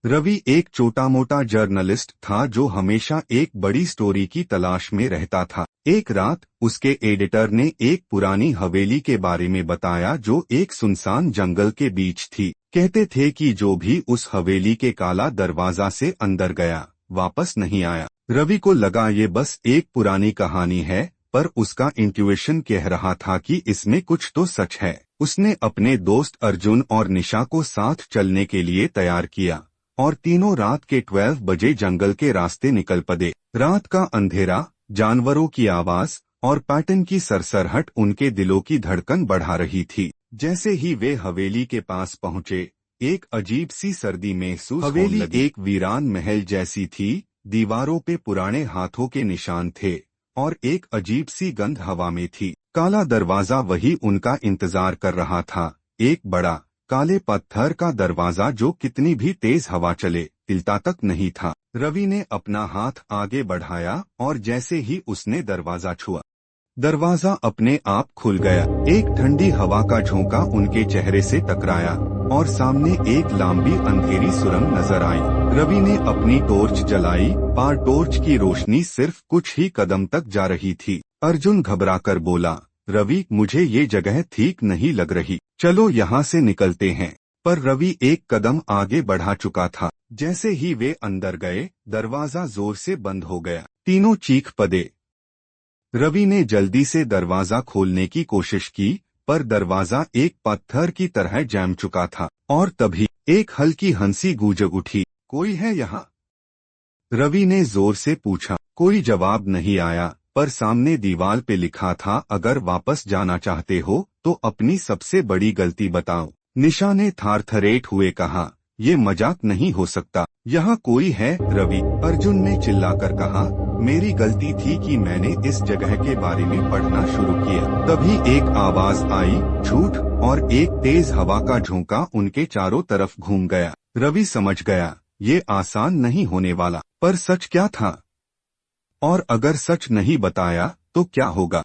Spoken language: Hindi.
रवि एक छोटा मोटा जर्नलिस्ट था जो हमेशा एक बड़ी स्टोरी की तलाश में रहता था। एक रात उसके एडिटर ने एक पुरानी हवेली के बारे में बताया जो एक सुनसान जंगल के बीच थी। कहते थे कि जो भी उस हवेली के काला दरवाजा से अंदर गया वापस नहीं आया। रवि को लगा ये बस एक पुरानी कहानी है, पर उसका इंट्यूशन कह रहा था कि इसमें कुछ तो सच है। उसने अपने दोस्त अर्जुन और निशा को साथ चलने के लिए तैयार किया और तीनों रात के 12 बजे जंगल के रास्ते निकल पड़े। रात का अंधेरा, जानवरों की आवाज और पैटर्न की सरसराहट उनके दिलों की धड़कन बढ़ा रही थी। जैसे ही वे हवेली के पास पहुंचे, एक अजीब सी सर्दी महसूस होने लगी। हवेली एक वीरान महल जैसी थी, दीवारों पे पुराने हाथों के निशान थे और एक अजीब सी गंध हवा में थी। काला दरवाजा वही उनका इंतजार कर रहा था, एक बड़ा काले पत्थर का दरवाजा जो कितनी भी तेज हवा चले हिलता तक नहीं था। रवि ने अपना हाथ आगे बढ़ाया और जैसे ही उसने दरवाजा छुआ, दरवाजा अपने आप खुल गया। एक ठंडी हवा का झोंका उनके चेहरे से टकराया और सामने एक लंबी अंधेरी सुरंग नजर आई। रवि ने अपनी टॉर्च जलाई, पर टॉर्च की रोशनी सिर्फ कुछ ही कदम तक जा रही थी। अर्जुन घबराकर बोला, रवि मुझे ये जगह ठीक नहीं लग रही, चलो यहाँ से निकलते हैं। पर रवि एक कदम आगे बढ़ा चुका था। जैसे ही वे अंदर गए, दरवाजा जोर से बंद हो गया। तीनों चीख पड़े। रवि ने जल्दी से दरवाजा खोलने की कोशिश की, पर दरवाजा एक पत्थर की तरह जम चुका था। और तभी एक हल्की हंसी गूंज उठी। कोई है यहाँ? रवि ने जोर से पूछा। कोई जवाब नहीं आया, पर सामने दीवार पे लिखा था, अगर वापस जाना चाहते हो तो अपनी सबसे बड़ी गलती बताओ। निशा ने थरथराते हुए कहा, ये मजाक नहीं हो सकता, यहाँ कोई है। रवि, अर्जुन ने चिल्लाकर कहा, मेरी गलती थी कि मैंने इस जगह के बारे में पढ़ना शुरू किया। तभी एक आवाज आई, झूठ, और एक तेज हवा का झोंका उनके चारों तरफ घूम गया। रवि समझ गया, ये आसान नहीं होने वाला। पर सच क्या था? और अगर सच नहीं बताया तो क्या होगा?